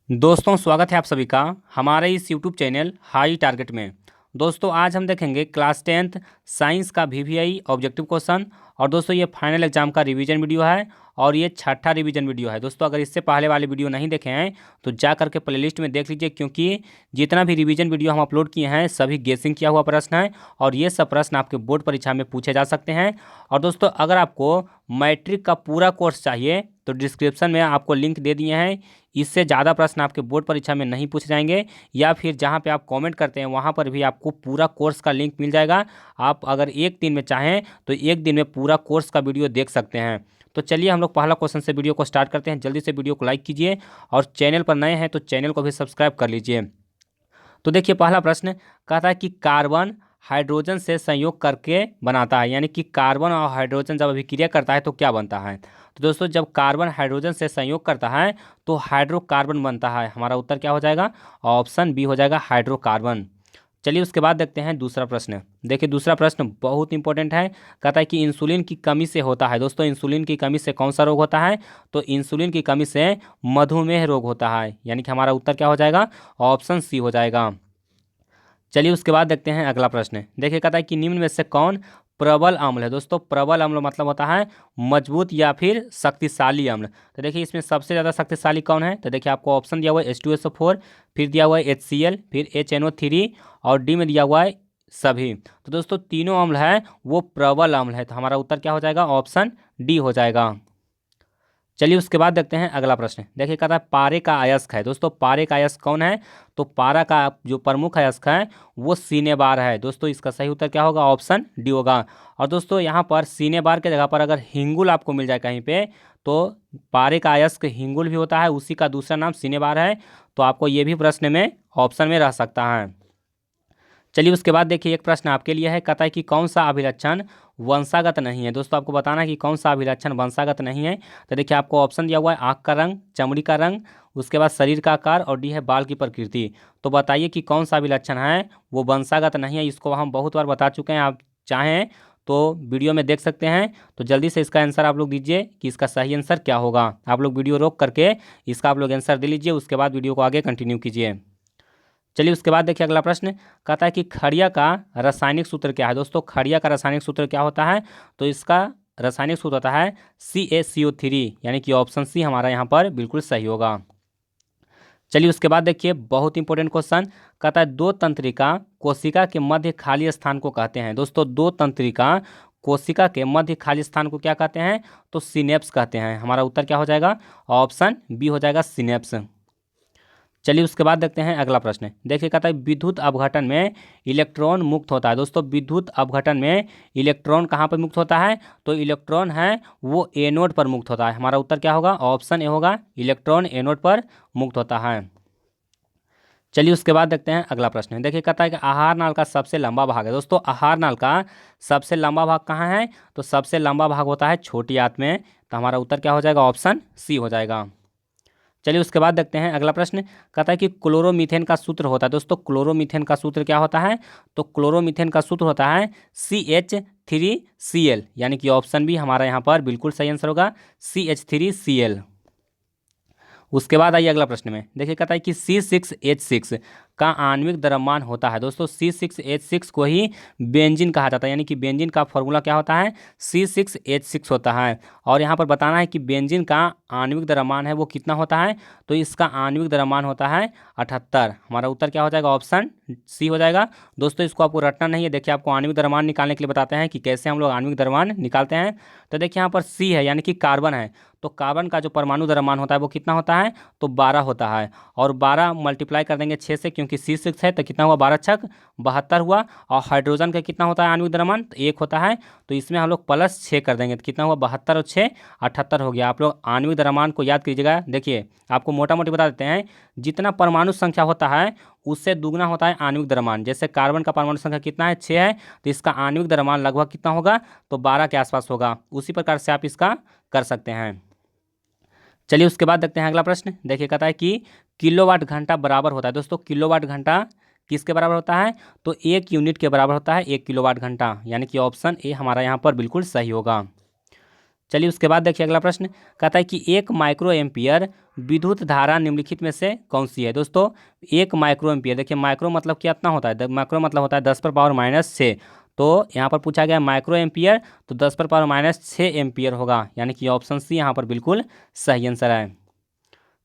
दोस्तों स्वागत है आप सभी का हमारे इस यूट्यूब चैनल हाई टारगेट में। दोस्तों आज हम देखेंगे क्लास 10th साइंस का वीवीआई ऑब्जेक्टिव क्वेश्चन। और दोस्तों ये फाइनल एग्जाम का रिवीजन वीडियो है और ये छठा रिवीजन वीडियो है। दोस्तों अगर इससे पहले वाले वीडियो नहीं देखे हैं तो जा करके प्लेलिस्ट में देख लीजिए, क्योंकि जितना भी रिवीजन वीडियो हम अपलोड किए हैं सभी गेसिंग किया हुआ प्रश्न है और ये सब प्रश्न आपके बोर्ड परीक्षा में पूछे जा सकते हैं। और दोस्तों अगर आपको मैट्रिक का पूरा कोर्स चाहिए तो डिस्क्रिप्शन में आपको लिंक दे दिए हैं। इससे ज़्यादा प्रश्न आपके बोर्ड परीक्षा में नहीं पूछे जाएंगे, या फिर जहाँ पे आप कमेंट करते हैं वहाँ पर भी आपको पूरा कोर्स का लिंक मिल जाएगा। आप अगर एक दिन में चाहें तो एक दिन में पूरा कोर्स का वीडियो देख सकते हैं। तो चलिए हम लोग पहला क्वेश्चन से वीडियो को स्टार्ट करते हैं। जल्दी से वीडियो को लाइक कीजिए और चैनल पर नए हैं तो चैनल को भी सब्सक्राइब कर लीजिए। तो देखिए पहला प्रश्न कहता है कि कार्बन हाइड्रोजन से संयोग करके बनाता है, यानी कि कार्बन और हाइड्रोजन जब अभिक्रिया करता है तो क्या बनता है। तो दोस्तों जब कार्बन हाइड्रोजन से संयोग करता है तो हाइड्रोकार्बन बनता है। हमारा उत्तर क्या हो जाएगा, ऑप्शन बी हो जाएगा हाइड्रोकार्बन। चलिए उसके बाद देखते हैं दूसरा प्रश्न। देखिए दूसरा प्रश्न बहुत इंपॉर्टेंट है। कहता है कि इंसुलिन की कमी से होता है। दोस्तों इंसुलिन की कमी से कौन सा रोग होता है, तो इंसुलिन की कमी से मधुमेह रोग होता है, यानी कि हमारा उत्तर क्या हो जाएगा, ऑप्शन सी हो जाएगा। चलिए उसके बाद देखते हैं अगला प्रश्न। देखिए कहता है कि निम्न में से कौन प्रबल अम्ल है। दोस्तों प्रबल अम्ल मतलब होता है मजबूत या फिर शक्तिशाली अम्ल। तो देखिए इसमें सबसे ज़्यादा शक्तिशाली कौन है, तो देखिए आपको ऑप्शन दिया हुआ है H2SO4, फिर दिया हुआ है HCl, फिर HNO3 और डी में दिया हुआ है सभी। तो दोस्तों तीनों अम्ल है वो प्रबल अम्ल है, तो हमारा उत्तर क्या हो जाएगा, ऑप्शन डी हो जाएगा। चलिए उसके बाद देखते हैं अगला प्रश्न। देखिए कहता है पारे का अयस्क है। दोस्तों पारे का अयस्क कौन है, तो पारा का जो प्रमुख अयस्क है वो सीने बार है। दोस्तों इसका सही उत्तर क्या होगा, ऑप्शन डी होगा। और दोस्तों यहाँ पर सीने बार के जगह पर अगर हिंगुल आपको मिल जाए कहीं पे तो पारे का अयस्क हिंगुल भी होता है, उसी का दूसरा नाम सीने बार है। तो आपको ये भी प्रश्न में ऑप्शन में रह सकता है। चलिए उसके बाद देखिए एक प्रश्न आपके लिए है। कहता है कि कौन सा अभिलक्षण वंशागत नहीं है। दोस्तों आपको बताना है कि कौन सा अभिलक्षण वंशागत नहीं है। तो देखिए आपको ऑप्शन दिया हुआ है आँख का रंग, चमड़ी का रंग, उसके बाद शरीर का आकार और डी है बाल की प्रकृति। तो बताइए कि कौन सा अभिलक्षण है वो वंशागत नहीं है। इसको हम बहुत बार बता चुके हैं, आप चाहें तो वीडियो में देख सकते हैं। तो जल्दी से इसका आंसर आप लोग दीजिए कि इसका सही आंसर क्या होगा। आप लोग वीडियो रोक करके इसका आप लोग आंसर दे लीजिए, उसके बाद वीडियो को आगे कंटिन्यू कीजिए। चलिए उसके बाद देखिए अगला प्रश्न। कहता है कि खड़िया का रासायनिक सूत्र क्या है। दोस्तों खड़िया का रासायनिक सूत्र क्या होता है, तो इसका रासायनिक सूत्र होता है CaCO3, यानी कि ऑप्शन सी हमारा यहाँ पर बिल्कुल सही होगा। चलिए उसके बाद देखिए बहुत इंपॉर्टेंट क्वेश्चन। कहता है दो तंत्रिका कोशिका के मध्य खाली स्थान को कहते हैं। दोस्तों दो तंत्रिका कोशिका के मध्य खाली स्थान को क्या कहते हैं, तो सिनेप्स कहते हैं। हमारा उत्तर क्या हो जाएगा, ऑप्शन बी हो जाएगा सिनेप्स। चलिए उसके बाद देखते हैं अगला प्रश्न। देखिए कहता है विद्युत अपघटन में इलेक्ट्रॉन मुक्त होता है। दोस्तों विद्युत अपघटन में इलेक्ट्रॉन कहाँ पर मुक्त होता है, तो इलेक्ट्रॉन है वो एनोड पर मुक्त होता है। हमारा उत्तर क्या होगा, ऑप्शन ए होगा, इलेक्ट्रॉन एनोड पर मुक्त होता है। चलिए उसके बाद देखते हैं अगला प्रश्न। देखिए कहता है कि आहार नाल का सबसे लंबा भाग है। दोस्तों आहार नाल का सबसे लंबा भाग कहाँ है, तो सबसे लंबा भाग होता है छोटी आंत में। तो हमारा उत्तर क्या हो जाएगा, ऑप्शन सी हो जाएगा। चलिए उसके बाद देखते हैं अगला प्रश्न। कहता है कि क्लोरोमीथेन का सूत्र होता है। दोस्तों क्लोरोमीथेन का सूत्र क्या होता है, तो क्लोरोमीथेन का सूत्र होता है CH3Cl, यानी कि ऑप्शन बी हमारा यहाँ पर बिल्कुल सही आंसर होगा, CH3Cl। उसके बाद आइए अगला प्रश्न में। देखिए कहता है कि C6H6 का आणविक द्रव्यमान होता है। दोस्तों C6H6 को ही बेंजीन कहा जाता है, यानी कि बेंजीन का फॉर्मूला क्या होता है, C6H6 होता है। और यहाँ पर बताना है कि बेंजीन का आणविक द्रव्यमान है वो कितना होता है, तो इसका आणविक द्रव्यमान होता है 78। हमारा उत्तर क्या हो जाएगा, ऑप्शन सी हो जाएगा। दोस्तों इसको आपको रटना नहीं है। देखिए आपको आणविक द्रव्यमान निकालने के लिए बताते हैं कि कैसे हम लोग आणविक द्रव्यमान निकालते हैं। तो देखिए यहाँ पर सी है यानी कि कार्बन है, तो कार्बन का जो परमाणु द्रव्यमान होता है वो कितना होता है, तो 12 होता है। और 12 मल्टीप्लाई कर देंगे 6 से, क्योंकि C6 है तो कितना हुआ, 12 छक 72 हुआ। और हाइड्रोजन का कितना होता है आणविक द्रव्यमान, तो 1 होता है। तो इसमें हम लोग प्लस 6 कर देंगे तो कितना हुआ, 72 और 6 78 हो गया। आप लोग आणविक द्रव्यमान को याद कीजिएगा। देखिए आपको मोटा मोटी बता देते हैं, जितना परमाणु संख्या होता है उससे दुगना होता है आणविक द्रव्यमान। जैसे कार्बन का परमाणु संख्या कितना है, 6 है, तो इसका आणविक द्रव्यमान लगभग कितना होगा, तो 12 के आसपास होगा। उसी प्रकार से आप इसका कर सकते हैं। चलिए उसके बाद देखते हैं अगला प्रश्न। देखिए कहता है कि किलोवाट घंटा बराबर होता है। दोस्तों किलोवाट घंटा किसके बराबर होता है, तो 1 यूनिट के बराबर होता है 1 किलोवाट घंटा, यानी कि ऑप्शन ए हमारा यहाँ पर बिल्कुल सही होगा। चलिए उसके बाद देखिए अगला प्रश्न कहता है कि 1 माइक्रो एम्पियर विद्युत धारा निम्नलिखित में से कौन सी है। दोस्तों 1 माइक्रो एम्पियर, देखिए माइक्रो मतलब कितना होता है, माइक्रो मतलब होता है 10⁻⁻⁶। तो यहाँ पर पूछा गया माइक्रो एम्पियर, तो 10⁻⁶ एम्पियर होगा, यानी कि ऑप्शन सी यहाँ पर बिल्कुल सही आंसर है।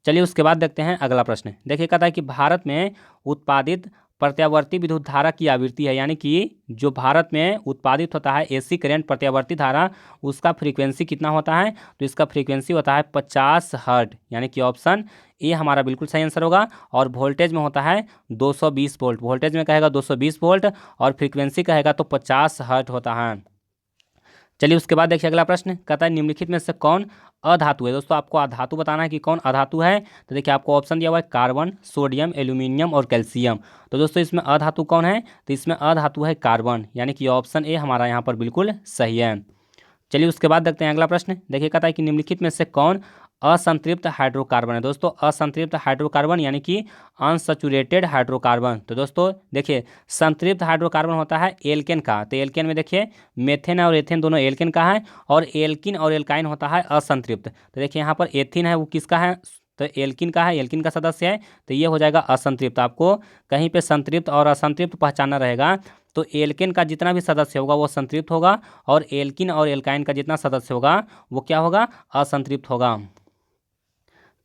चलिए उसके बाद देखते हैं अगला प्रश्न। देखिए कहता है कि भारत में उत्पादित प्रत्यावर्ती विद्युत धारा की आवृत्ति है, यानी कि जो भारत में उत्पादित होता है एसी करंट प्रत्यावर्ती धारा, उसका फ्रीक्वेंसी कितना होता है, तो इसका फ्रीक्वेंसी होता है 50 हर्ट्ज, यानी कि ऑप्शन ए हमारा बिल्कुल सही आंसर होगा। और वोल्टेज में होता है 220 वोल्ट, वोल्टेज में कहेगा 220 वोल्ट और फ्रीक्वेंसी कहेगा तो 50 हर्ट्ज होता है। चलिए उसके बाद देखिए अगला प्रश्न कहता है निम्नलिखित में से कौन अधातु है। दोस्तों आपको अधातु बताना है कि कौन अधातु है, तो देखिए आपको ऑप्शन दिया हुआ है कार्बन, सोडियम, एल्यूमिनियम और कैल्शियम। तो दोस्तों इसमें अधातु कौन है, तो इसमें अधातु है कार्बन, यानी कि ऑप्शन ए हमारा यहाँ पर बिल्कुल सही है। चलिए उसके बाद देखते हैं अगला प्रश्न। देखिए कहता है कि निम्नलिखित में से कौन असंतृप्त हाइड्रोकार्बन है। दोस्तों असंतृप्त हाइड्रोकार्बन यानी कि अनसैचुरेटेड हाइड्रोकार्बन। तो दोस्तों देखिए संतृप्त हाइड्रोकार्बन होता है एल्केन का, तो एल्केन में देखिए मेथेन और एथेन दोनों एल्केन का है, और एल्किन और एल्काइन होता है असंतृप्त। तो देखिए यहाँ पर एथिन है वो किसका है, तो एल्किन का है, एल्किन का सदस्य है, तो ये हो जाएगा असंतृप्त। आपको कहीं पे संतृप्त और असंतृप्त पहचानना रहेगा, तो एल्केन का जितना भी सदस्य होगा वो संतृप्त होगा, और एल्किन और एल्काइन का जितना सदस्य होगा वो क्या होगा, असंतृप्त होगा।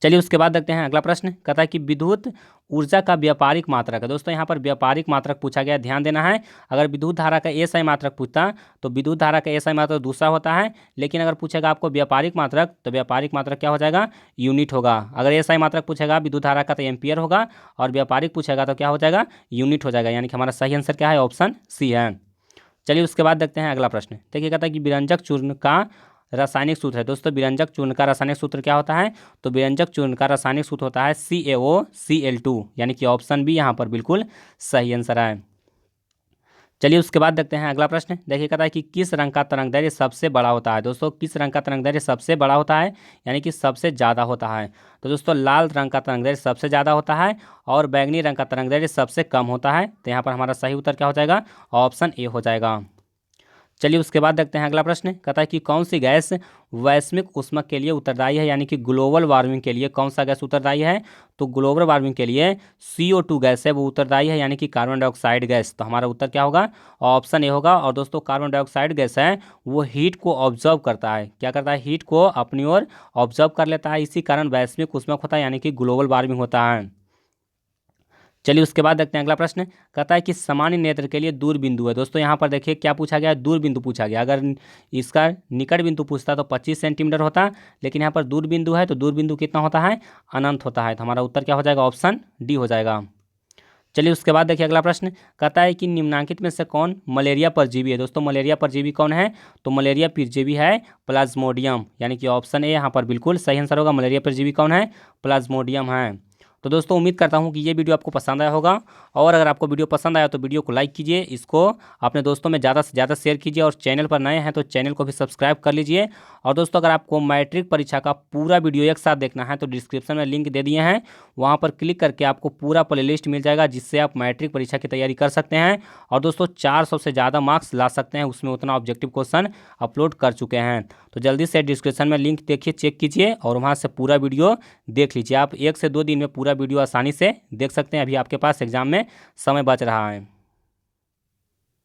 चलिए उसके बाद देखते हैं अगला प्रश्न कहता है कि विद्युत ऊर्जा का व्यापारिक मात्रक है। दोस्तों यहाँ पर व्यापारिक मात्रक पूछा गया, ध्यान देना है। अगर विद्युत धारा का एसआई मात्रक पूछता तो विद्युत धारा का एसआई मात्रक दूसरा होता है, लेकिन अगर पूछेगा आपको व्यापारिक मात्रक तो व्यापारिक मात्रक क्या हो जाएगा, यूनिट होगा। अगर एसआई मात्रक पूछेगा विद्युत धारा का तो एम्पियर होगा, और व्यापारिक पूछेगा तो क्या हो जाएगा, यूनिट हो जाएगा, यानी कि हमारा सही आंसर क्या है, ऑप्शन सी है। चलिए उसके बाद देखते हैं अगला प्रश्न। देखिए कहता है कि विरंजक चूर्ण का रासायनिक सूत्र है। दोस्तों विरंजक चूर्ण का रासायनिक सूत्र क्या होता है, तो विरंजक चूर्ण का रासायनिक सूत्र होता है CaOCl2, यानी कि ऑप्शन बी यहाँ पर बिल्कुल सही आंसर है। चलिए उसके बाद देखते हैं अगला प्रश्न। देखिए कहता है कि किस रंग का तरंगदैर्घ्य सबसे बड़ा होता है। दोस्तों किस रंग का तरंगदैर्घ्य सबसे बड़ा होता है, यानी कि सबसे ज़्यादा होता है, तो दोस्तों लाल रंग का तरंगदैर्घ्य सबसे ज़्यादा होता है, और बैंगनी रंग का तरंगदैर्घ्य सबसे कम होता है। तो यहाँ पर हमारा सही उत्तर क्या हो जाएगा, ऑप्शन ए हो जाएगा। चलिए उसके बाद देखते हैं अगला प्रश्न। कहता है कि कौन सी गैस वैश्विक ऊष्मक के लिए उत्तरदायी है, यानी कि ग्लोबल वार्मिंग के लिए कौन सा गैस उत्तरदायी है, तो ग्लोबल वार्मिंग के लिए CO2 गैस है वो उत्तरदायी है, यानी कि कार्बन डाइऑक्साइड गैस। तो हमारा उत्तर क्या होगा, ऑप्शन ए होगा। और दोस्तों कार्बन डाइऑक्साइड गैस है वो हीट को ऑब्जर्व करता है, क्या करता है, हीट को अपनी ओर ऑब्जर्व कर लेता है, इसी कारण वैश्विक ऊष्मक होता है, यानी कि ग्लोबल वार्मिंग होता है। चलिए उसके बाद देखते हैं अगला प्रश्न। कहता है कि सामान्य नेत्र के लिए दूर बिंदु है। दोस्तों यहाँ पर देखिए क्या पूछा गया, दूर बिंदु पूछा गया। अगर इसका निकट बिंदु पूछता तो 25 सेंटीमीटर होता, लेकिन यहाँ पर दूर बिंदु है तो दूर बिंदु कितना होता है, अनंत होता है। तो हमारा उत्तर क्या हो जाएगा, ऑप्शन डी हो जाएगा। चलिए उसके बाद देखिए अगला प्रश्न। कहता है कि निम्नलिखित में से कौन मलेरिया परजीवी है। दोस्तों मलेरिया परजीवी कौन है, तो मलेरिया परजीवी है प्लाज्मोडियम, यानी कि ऑप्शन ए यहाँ पर बिल्कुल सही आंसर होगा। मलेरिया परजीवी कौन है, प्लाज्मोडियम है। तो दोस्तों उम्मीद करता हूँ कि ये वीडियो आपको पसंद आया होगा, और अगर आपको वीडियो पसंद आया तो वीडियो को लाइक कीजिए, इसको अपने दोस्तों में ज़्यादा से ज़्यादा शेयर कीजिए, और चैनल पर नए हैं तो चैनल को भी सब्सक्राइब कर लीजिए। और दोस्तों अगर आपको मैट्रिक परीक्षा का पूरा वीडियो एक साथ देखना है तो डिस्क्रिप्शन में लिंक दे दिए हैं, वहाँ पर क्लिक करके आपको पूरा प्लेलिस्ट मिल जाएगा, जिससे आप मैट्रिक परीक्षा की तैयारी कर सकते हैं। और दोस्तों 400 से ज़्यादा मार्क्स ला सकते हैं, उसमें उतना ऑब्जेक्टिव क्वेश्चन अपलोड कर चुके हैं। तो जल्दी से डिस्क्रिप्शन में लिंक देखिए, चेक कीजिए, और वहाँ से पूरा वीडियो देख लीजिए। आप 1 से 2 दिन में पूरा वीडियो आसानी से देख सकते हैं। अभी आपके पास एग्जाम में समय बच रहा है।